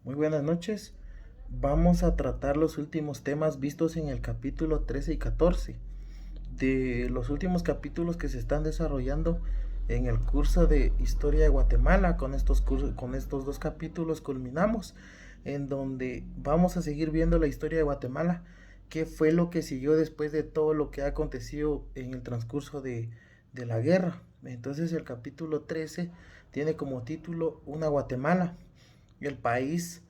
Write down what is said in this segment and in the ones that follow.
Muy buenas noches. Vamos a tratar los últimos temas vistos en el capítulo 13 y 14 de los últimos capítulos que se están desarrollando en el curso de Historia de Guatemala. Con estos dos capítulos culminamos en donde vamos a seguir viendo la historia de Guatemala, qué fue lo que siguió después de todo lo que ha acontecido en el transcurso de la guerra. Entonces el capítulo 13 tiene como título Una Guatemala, el país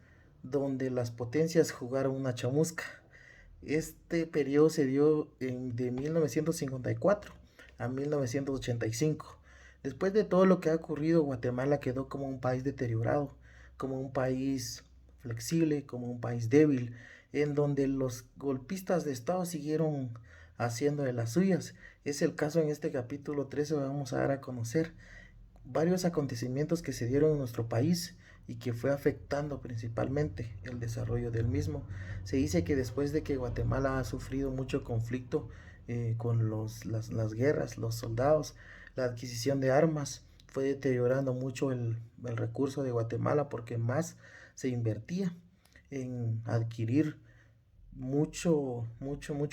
donde las potencias jugaron una chamusca. Este periodo se dio de 1954 a 1985. Después de todo lo que ha ocurrido, Guatemala quedó como un país deteriorado, como un país flexible, como un país débil, en donde los golpistas de Estado siguieron haciendo de las suyas. Es el caso en este capítulo 13, vamos a dar a conocer varios acontecimientos que se dieron en nuestro país y que fue afectando principalmente el desarrollo del mismo. Se dice que después de que Guatemala ha sufrido mucho conflicto con las guerras, los soldados, la adquisición de armas, fue deteriorando mucho el recurso de Guatemala porque más se invertía en adquirir mucho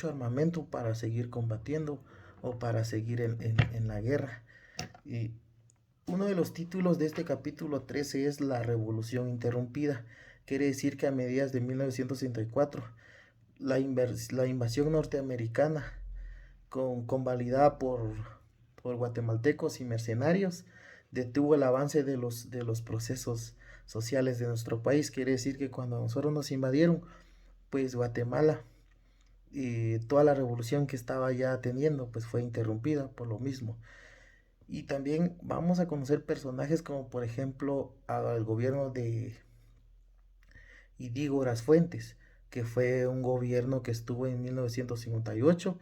armamento para seguir combatiendo o para seguir en la guerra. Y uno de los títulos de este capítulo 13 es La Revolución Interrumpida. Quiere decir que a mediados de 1964, la invasión norteamericana, convalidada por guatemaltecos y mercenarios, detuvo el avance de los procesos sociales de nuestro país. Quiere decir que cuando nosotros nos invadieron, pues Guatemala y toda la revolución que estaba ya teniendo, pues fue interrumpida por lo mismo. Y también vamos a conocer personajes como por ejemplo al gobierno de Idígoras Fuentes, que fue un gobierno que estuvo en 1958.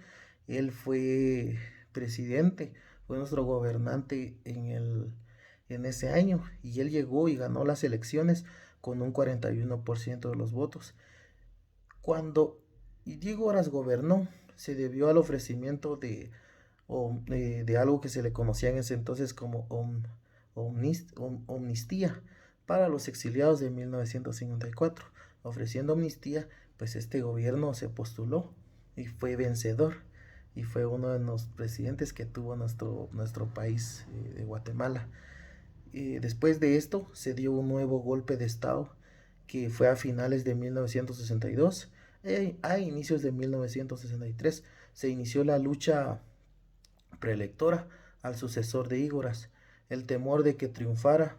Él fue presidente, fue nuestro gobernante en ese año y él llegó y ganó las elecciones con un 41% de los votos. Cuando Idígoras gobernó, se debió al ofrecimiento de algo que se le conocía en ese entonces como amnistía para los exiliados de 1954. Ofreciendo amnistía, pues este gobierno se postuló y fue vencedor y fue uno de los presidentes que tuvo nuestro país de Guatemala. Después de esto se dio un nuevo golpe de Estado que fue a finales de 1962. A inicios de 1963 se inició la lucha preelectora al sucesor de Ígoras. El temor de que triunfara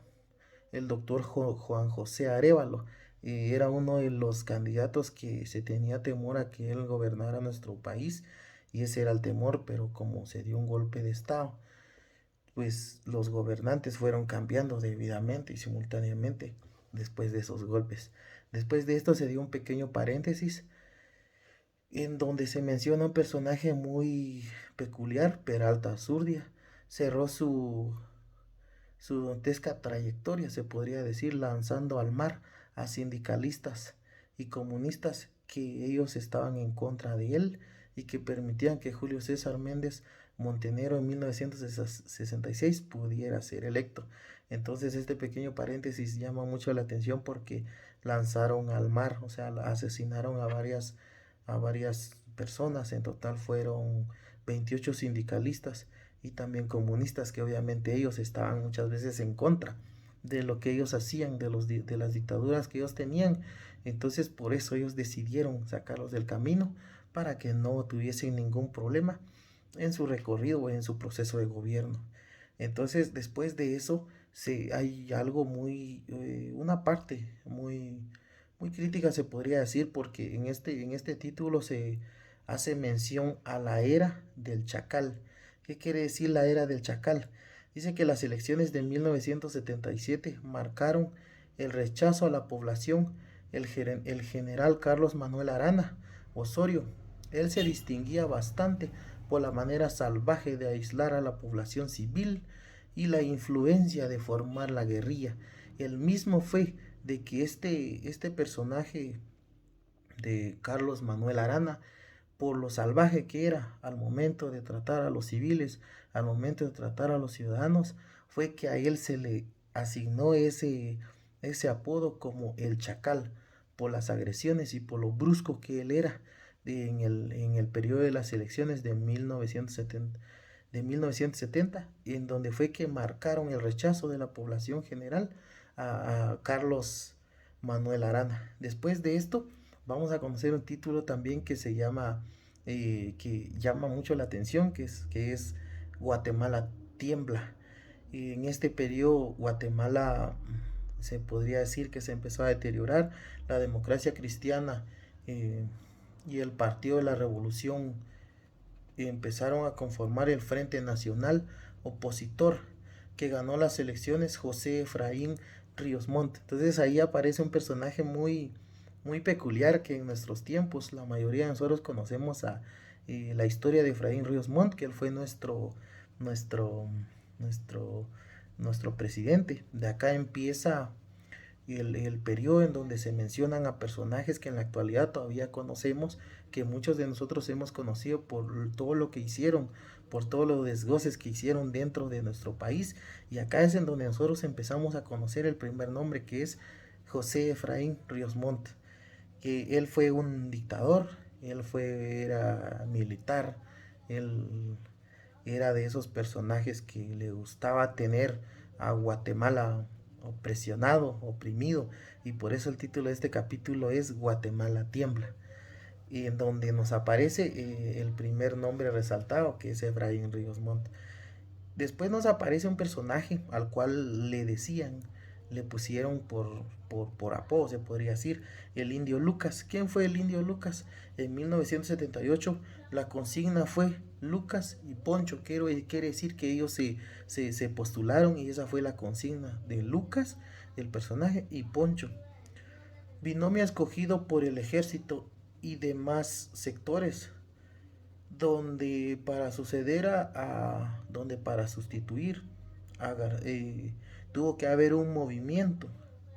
el doctor Juan José Arévalo era uno de los candidatos que se tenía temor a que él gobernara nuestro país, y ese era el temor, pero como se dio un golpe de Estado, pues los gobernantes fueron cambiando debidamente y simultáneamente después de esos golpes. Después de esto se dio un pequeño paréntesis en donde se menciona un personaje muy peculiar, Peralta Zurdia. Cerró su dantesca trayectoria, se podría decir, lanzando al mar a sindicalistas y comunistas que ellos estaban en contra de él y que permitían que Julio César Méndez Montenegro en 1966 pudiera ser electo. Entonces este pequeño paréntesis llama mucho la atención porque lanzaron al mar, o sea, asesinaron a varias personas. En total fueron 28 sindicalistas y también comunistas, que obviamente ellos estaban muchas veces en contra de lo que ellos hacían, de las dictaduras que ellos tenían. Entonces por eso ellos decidieron sacarlos del camino para que no tuviesen ningún problema en su recorrido o en su proceso de gobierno. Entonces después de eso hay algo una parte muy crítica, se podría decir, porque en este título se hace mención a la era del Chacal. ¿Qué quiere decir la era del Chacal? Dice que las elecciones de 1977 marcaron el rechazo a la población. El general Carlos Manuel Arana Osorio, él se distinguía bastante por la manera salvaje de aislar a la población civil y la influencia de formar la guerrilla. El mismo fue de que este personaje de Carlos Manuel Arana, por lo salvaje que era al momento de tratar a los civiles, al momento de tratar a los ciudadanos, fue que a él se le asignó ese apodo como el Chacal por las agresiones y por lo brusco que él era en el periodo de las elecciones de 1970, en donde fue que marcaron el rechazo de la población general a Carlos Manuel Arana. Después de esto, vamos a conocer un título también que se llama, que llama mucho la atención, que es Guatemala tiembla. Y en este periodo Guatemala se podría decir que se empezó a deteriorar, la democracia cristiana eh, y el Partido de la Revolución empezaron a conformar el Frente Nacional Opositor, que ganó las elecciones José Efraín Ríos Montt. Entonces ahí aparece un personaje muy peculiar que en nuestros tiempos la mayoría de nosotros conocemos la historia de Efraín Ríos Montt, que él fue nuestro, nuestro, nuestro presidente. De acá empieza el periodo en donde se mencionan a personajes que en la actualidad todavía conocemos, que muchos de nosotros hemos conocido por todo lo que hicieron, por todos los desgoces que hicieron dentro de nuestro país. Y acá es en donde nosotros empezamos a conocer el primer nombre, que es José Efraín Ríos Montt, que él fue un dictador, era militar, él era de esos personajes que le gustaba tener a Guatemala opresionado, oprimido, y por eso el título de este capítulo es Guatemala tiembla, y en donde nos aparece el primer nombre resaltado, que es Efraín Ríos Montt. Después nos aparece un personaje al cual le pusieron por apodo, se podría decir, el Indio Lucas. ¿Quién fue el Indio Lucas? En 1978 la consigna fue Lucas y Poncho. Quiere decir que ellos se postularon y esa fue la consigna de Lucas, el personaje, y Poncho. Binomio escogido por el ejército y demás sectores donde para sustituir a tuvo que haber un movimiento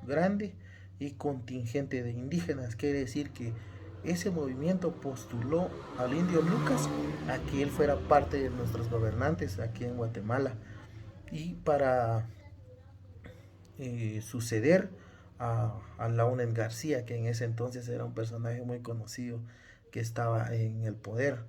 grande y contingente de indígenas. Quiere decir que ese movimiento postuló al Indio Lucas a que él fuera parte de nuestros gobernantes aquí en Guatemala, y para suceder a Launel García, que en ese entonces era un personaje muy conocido que estaba en el poder.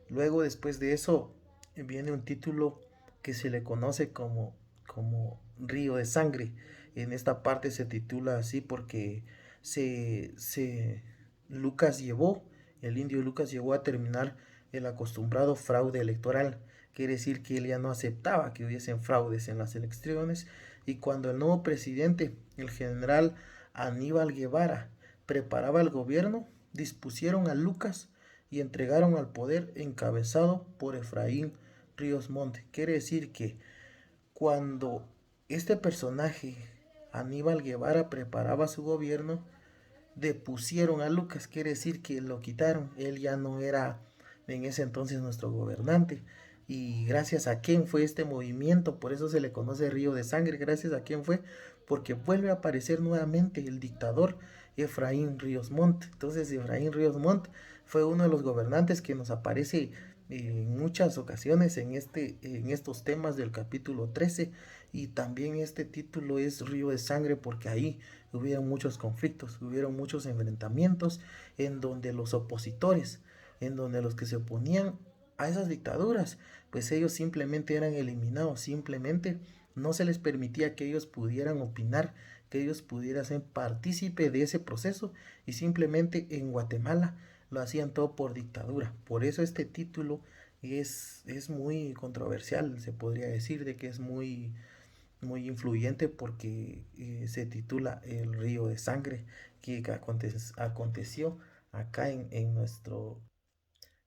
Luego, después de eso, viene un título que se le conoce como Río de Sangre. En esta parte se titula así porque se, se Lucas llevó, el indio Lucas llevó a terminar el acostumbrado fraude electoral. Quiere decir que él ya no aceptaba que hubiesen fraudes en las elecciones, y cuando el nuevo presidente, el general Aníbal Guevara, preparaba el gobierno, dispusieron a Lucas y entregaron al poder encabezado por Efraín Ríos Montt. Quiere decir que cuando este personaje, Aníbal Guevara, preparaba su gobierno, depusieron a Lucas. Quiere decir que lo quitaron. Él ya no era en ese entonces nuestro gobernante. Y gracias a quién fue este movimiento, por eso se le conoce Río de Sangre. Gracias a quién fue, porque vuelve a aparecer nuevamente el dictador Efraín Ríos Montt. Entonces Efraín Ríos Montt fue uno de los gobernantes que nos aparece en muchas ocasiones en estos temas del capítulo 13, y también este título es Río de Sangre porque ahí hubieron muchos conflictos, hubieron muchos enfrentamientos en donde los opositores, en donde los que se oponían a esas dictaduras, pues ellos simplemente eran eliminados, simplemente no se les permitía que ellos pudieran opinar, que ellos pudieran ser partícipe de ese proceso, y simplemente en Guatemala lo hacían todo por dictadura. Por eso este título es muy controversial, se podría decir de que es muy influyente porque se titula El Río de Sangre, que aconteció acá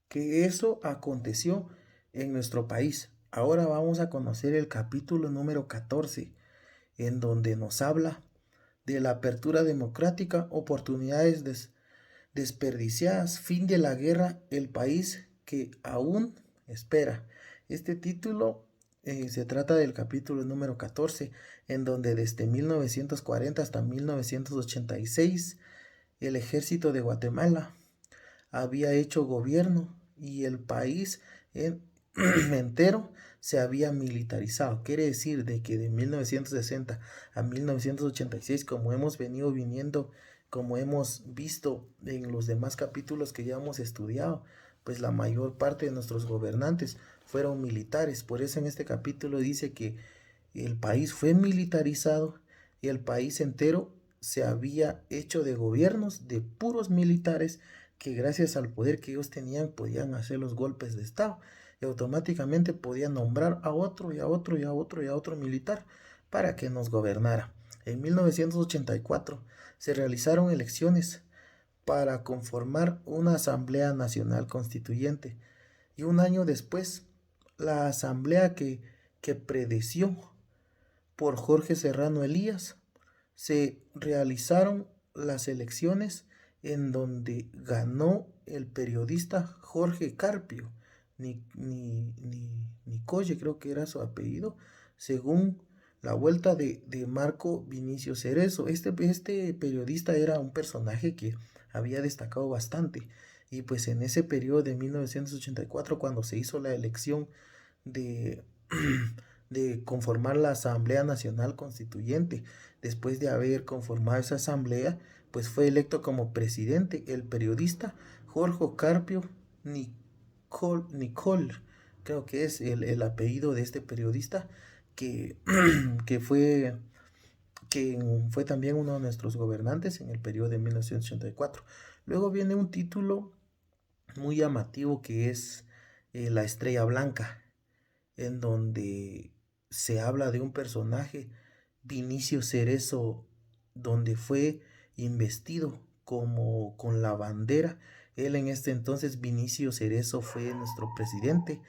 que eso aconteció en nuestro país. Ahora vamos a conocer el capítulo número 14, en donde nos habla de la apertura democrática, oportunidades desperdiciadas, fin de la guerra, el país que aún espera. Este título se trata del capítulo número 14, en donde desde 1940 hasta 1986 el ejército de Guatemala había hecho gobierno y el país entero se había militarizado. Quiere decir de que de 1960 a 1986, como hemos venido viniendo, como hemos visto en los demás capítulos que ya hemos estudiado, pues la mayor parte de nuestros gobernantes fueron militares. Por eso en este capítulo dice que el país fue militarizado y el país entero se había hecho de gobiernos de puros militares que gracias al poder que ellos tenían podían hacer los golpes de estado y automáticamente podían nombrar a otro y a otro y a otro y a otro militar para que nos gobernara. En 1984 se realizaron elecciones para conformar una Asamblea Nacional Constituyente y un año después la asamblea que predeció por Jorge Serrano Elías se realizaron las elecciones en donde ganó el periodista Jorge Carpio, Nicolle creo que era su apellido, según la vuelta de Marco Vinicio Cerezo. Este periodista era un personaje que había destacado bastante y pues en ese periodo de 1984 cuando se hizo la elección de, de conformar la Asamblea Nacional Constituyente. Después de haber conformado esa asamblea, pues fue electo como presidente el periodista Jorge Carpio Nicol, creo que es el apellido de este periodista, que, que fue que fue también uno de nuestros gobernantes en el periodo de 1984. Luego viene un título muy llamativo que es La Estrella Blanca, en donde se habla de un personaje, Vinicio Cerezo, donde fue investido como con la bandera. Él en este entonces, Vinicio Cerezo, fue nuestro presidente.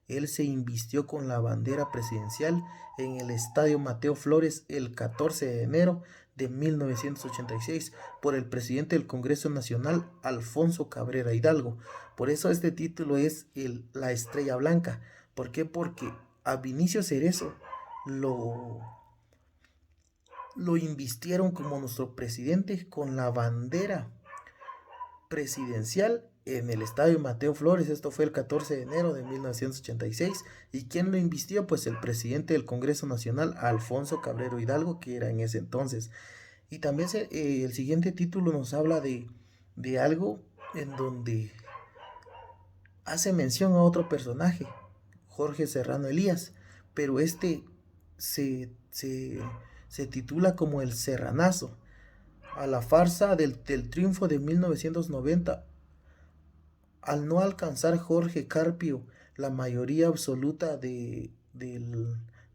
Él se invistió con la bandera presidencial en el Estadio Mateo Flores el 14 de enero de 1986 por el presidente del Congreso Nacional, Alfonso Cabrera Hidalgo. Por eso este título es La Estrella Blanca. ¿Por qué? Porque a Vinicio Cerezo lo invistieron como nuestro presidente con la bandera presidencial en el Estadio Mateo Flores. Esto fue el 14 de enero de 1986. ¿Y quién lo invistió? Pues el presidente del Congreso Nacional, Alfonso Cabrero Hidalgo, que era en ese entonces. Y también el siguiente título nos habla de algo en donde hace mención a otro personaje, Jorge Serrano Elías, pero este se, se, se titula como el Serranazo, a la farsa del triunfo de 1990. Al no alcanzar Jorge Carpio la mayoría absoluta de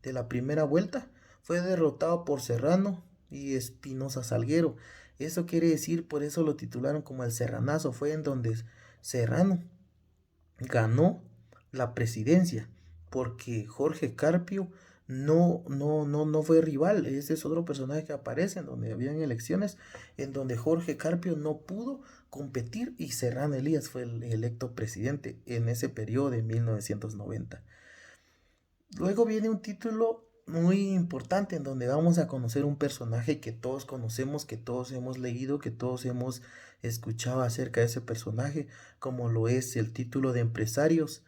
la primera vuelta, fue derrotado por Serrano y Espinosa Salguero. Eso quiere decir, por eso lo titularon como el Serranazo, fue en donde Serrano ganó la presidencia, porque Jorge Carpio no fue rival. Ese es otro personaje que aparece en donde habían elecciones, en donde Jorge Carpio no pudo competir y Serrano Elías fue el electo presidente en ese periodo de 1990. Luego viene un título muy importante en donde vamos a conocer un personaje que todos conocemos, que todos hemos leído, que todos hemos escuchado acerca de ese personaje, como lo es el título de Empresarios.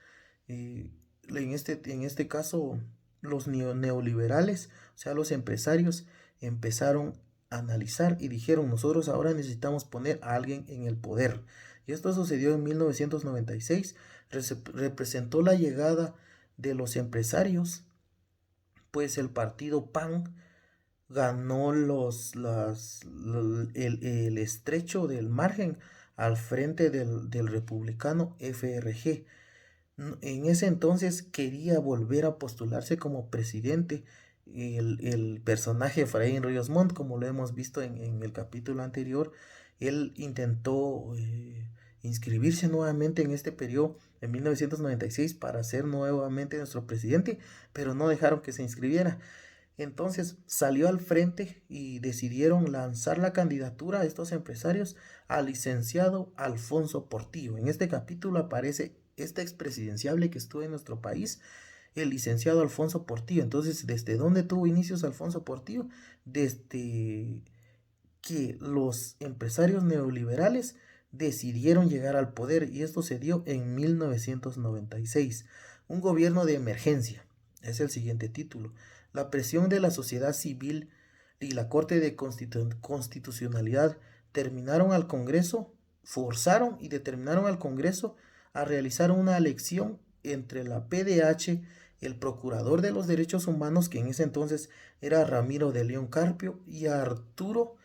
En este caso, los neoliberales, o sea, los empresarios, empezaron a analizar y dijeron, nosotros ahora necesitamos poner a alguien en el poder. Y esto sucedió en 1996, representó la llegada de los empresarios, pues el partido PAN ganó el estrecho del margen al frente del republicano FRG. En ese entonces quería volver a postularse como presidente el personaje Efraín Ríos Montt, como lo hemos visto en el capítulo anterior. Él intentó inscribirse nuevamente en este periodo en 1996 para ser nuevamente nuestro presidente, pero no dejaron que se inscribiera. Entonces salió al frente y decidieron lanzar la candidatura a estos empresarios al licenciado Alfonso Portillo. En este capítulo aparece este expresidenciable que estuvo en nuestro país, el licenciado Alfonso Portillo. Entonces, ¿desde dónde tuvo inicios Alfonso Portillo? Desde que los empresarios neoliberales decidieron llegar al poder, y esto se dio en 1996, un gobierno de emergencia. Es el siguiente título. La presión de la sociedad civil y la Corte de Constitucionalidad forzaron y determinaron al Congreso a realizar una elección entre la PDH, el Procurador de los Derechos Humanos, que en ese entonces era Ramiro de León Carpio, y a Arturo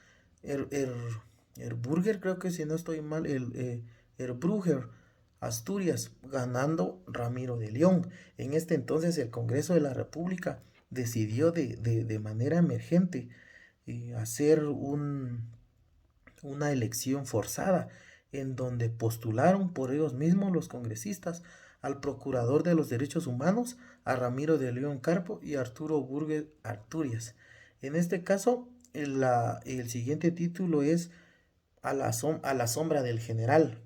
Erburger, creo que si no estoy mal, Erbrugger, Asturias, ganando Ramiro de León. En este entonces el Congreso de la República decidió de manera emergente hacer una elección forzada en donde postularon por ellos mismos los congresistas al Procurador de los Derechos Humanos, a Ramiro de León Carpo y a Arturo Burgues Arturias. En este caso, el siguiente título es a la sombra del general,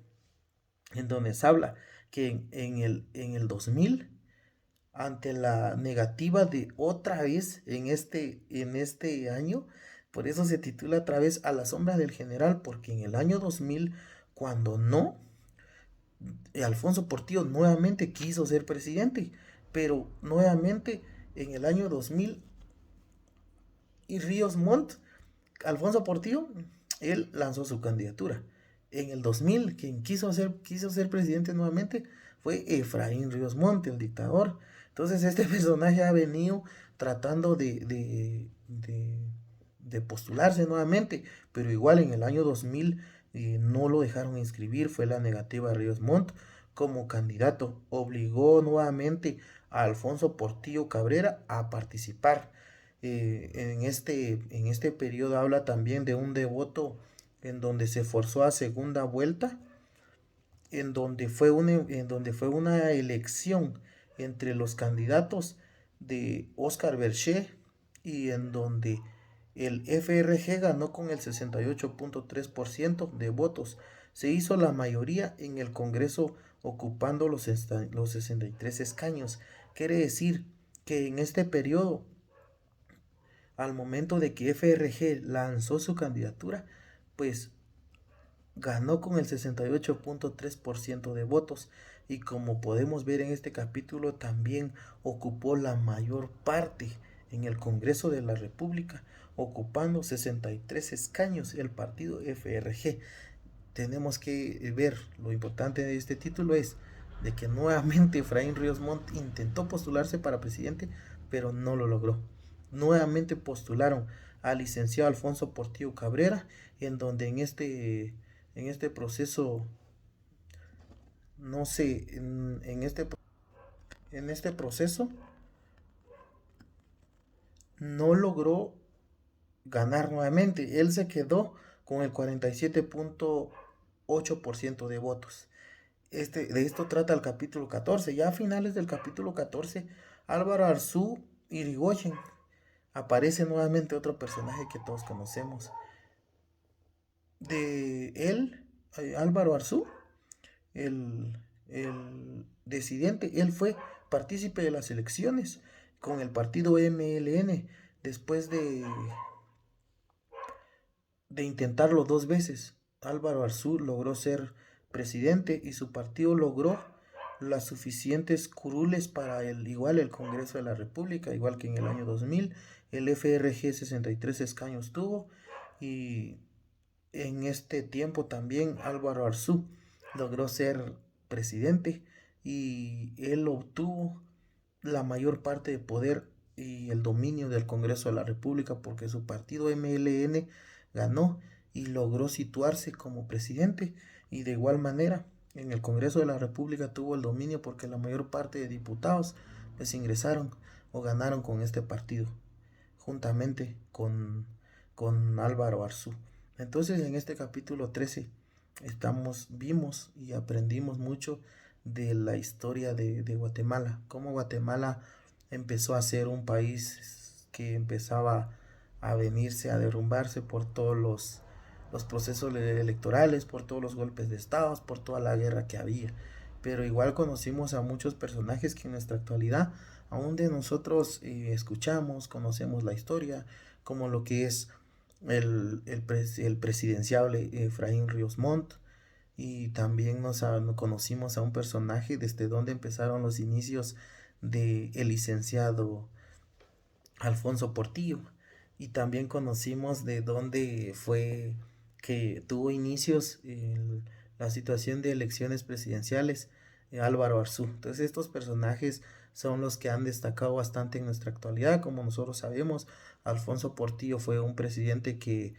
en donde se habla que en el 2000, ante la negativa de otra vez en este año, por eso se titula otra vez a la sombra del general, porque en el año 2000, cuando no, Alfonso Portillo nuevamente quiso ser presidente, pero nuevamente en el año 2000 y Ríos Montt, Alfonso Portillo, él lanzó su candidatura. En el 2000, quien quiso ser presidente nuevamente fue Efraín Ríos Montt, el dictador. Entonces este personaje ha venido tratando de postularse nuevamente, pero igual en el año 2000 no lo dejaron inscribir, fue la negativa de Ríos Montt como candidato. Obligó nuevamente a Alfonso Portillo Cabrera a participar. En este periodo habla también de un devoto en donde se forzó a segunda vuelta, en donde fue una elección entre los candidatos de Oscar Berché y en donde el FRG ganó con el 68.3% de votos. Se hizo la mayoría en el Congreso ocupando los 63 escaños. Quiere decir que en este periodo, al momento de que FRG lanzó su candidatura, pues ganó con el 68.3% de votos y como podemos ver en este capítulo también ocupó la mayor parte en el Congreso de la República, ocupando 63 escaños el partido FRG. Tenemos que ver, lo importante de este título es de que nuevamente Efraín Ríos Montt intentó postularse para presidente, pero no lo logró. Nuevamente postularon al licenciado Alfonso Portillo Cabrera, en donde en este proceso, no sé, en este proceso no logró ganar nuevamente. Él se quedó con el 47.8% de votos. De esto trata el capítulo 14. Ya a finales del capítulo 14, Álvaro Arzú Irigoyen aparece nuevamente otro personaje que todos conocemos. De él, Álvaro Arzú, el, el disidente, él fue partícipe de las elecciones con el partido MLN después de intentarlo dos veces. Álvaro Arzú logró ser presidente y su partido logró las suficientes curules para el Congreso de la República, igual que en el año 2000. El FRG 63 escaños tuvo y en este tiempo también Álvaro Arzú logró ser presidente y él obtuvo la mayor parte de poder y el dominio del Congreso de la República porque su partido MLN ganó y logró situarse como presidente y de igual manera en el Congreso de la República tuvo el dominio porque la mayor parte de diputados pues ingresaron o ganaron con este partido juntamente con Álvaro Arzú. Entonces en este capítulo 13 vimos y aprendimos mucho de la historia de Guatemala, cómo Guatemala empezó a ser un país que empezaba a venirse, a derrumbarse por todos los procesos electorales, por todos los golpes de estados, por toda la guerra que había. Pero igual conocimos a muchos personajes que en nuestra actualidad aún de nosotros escuchamos, conocemos la historia, como lo que es el presidenciable Efraín Ríos Montt, y también conocimos a un personaje desde donde empezaron los inicios de el licenciado Alfonso Portillo. Y también conocimos de dónde fue que tuvo inicios la situación de elecciones presidenciales, Álvaro Arzú. Entonces estos personajes son los que han destacado bastante en nuestra actualidad. Como nosotros sabemos, Alfonso Portillo fue un presidente que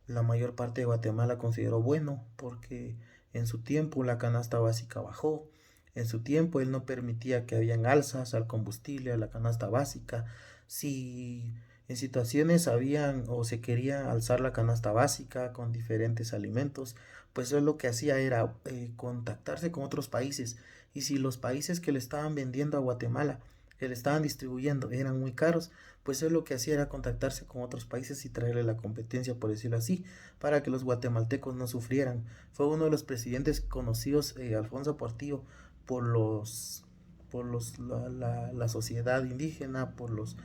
la mayor parte de Guatemala consideró bueno, porque en su tiempo la canasta básica bajó. En su tiempo él no permitía que habían alzas al combustible, a la canasta básica. Si en situaciones habían o se quería alzar la canasta básica con diferentes alimentos, pues él lo que hacía era contactarse con otros países. Y si los países que le estaban vendiendo a Guatemala, que le estaban distribuyendo, eran muy caros, pues él lo que hacía era contactarse con otros países y traerle la competencia, por decirlo así, para que los guatemaltecos no sufrieran. Fue uno de los presidentes conocidos, Alfonso Portillo, por la sociedad indígena, por los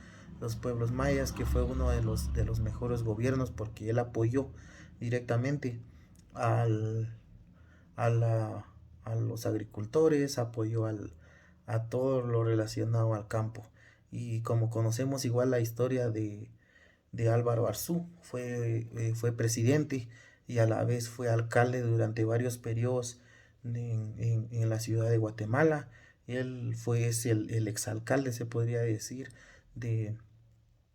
pueblos mayas, que fue uno de los mejores gobiernos porque él apoyó directamente al, a, la, a los agricultores, apoyó a todo lo relacionado al campo. Y como conocemos igual la historia de Álvaro Arzú, fue presidente y a la vez fue alcalde durante varios periodos en la ciudad de Guatemala. Él es el exalcalde, se podría decir, de,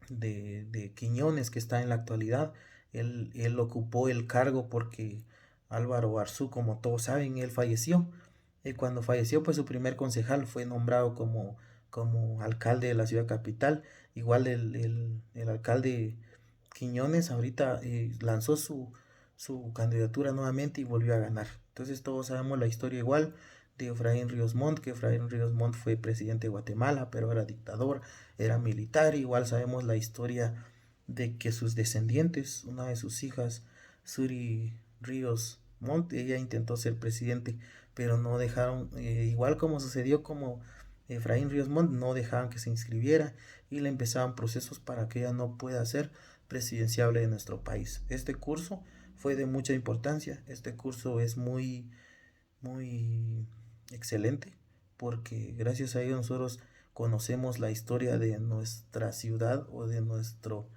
de Quiñones, que está en la actualidad. Él ocupó el cargo porque Álvaro Arzú, como todos saben, él falleció. Y cuando falleció, pues su primer concejal fue nombrado como alcalde de la ciudad capital. Igual el alcalde Quiñones ahorita lanzó su candidatura nuevamente y volvió a ganar. Entonces todos sabemos la historia igual de Efraín Ríos Montt, que Efraín Ríos Montt fue presidente de Guatemala, pero era dictador, era militar. Igual sabemos la historia de que sus descendientes, una de sus hijas, Suri Ríos Montt, ella intentó ser presidente, pero no dejaron, igual como sucedió como Efraín Ríos Montt, no dejaban que se inscribiera y le empezaban procesos para que ella no pueda ser presidenciable de nuestro país. Este curso fue de mucha importancia, este curso es muy excelente porque gracias a ello nosotros conocemos la historia de nuestra ciudad o de nuestro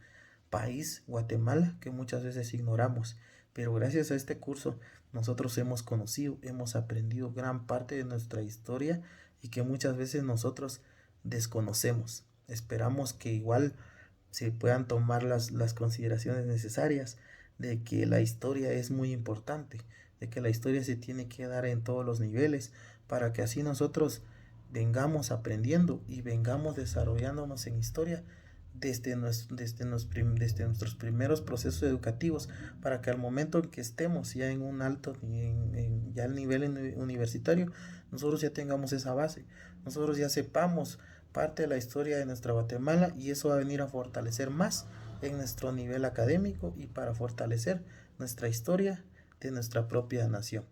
país, Guatemala, que muchas veces ignoramos. Pero gracias a este curso nosotros hemos conocido, hemos aprendido gran parte de nuestra historia y que muchas veces nosotros desconocemos. Esperamos que igual se puedan tomar las consideraciones necesarias de que la historia es muy importante, de que la historia se tiene que dar en todos los niveles para que así nosotros vengamos aprendiendo y vengamos desarrollándonos en historia desde nuestros primeros procesos educativos, para que al momento en que estemos ya en un alto, ya al nivel universitario, nosotros ya tengamos esa base, nosotros ya sepamos parte de la historia de nuestra Guatemala y eso va a venir a fortalecer más en nuestro nivel académico y para fortalecer nuestra historia de nuestra propia nación.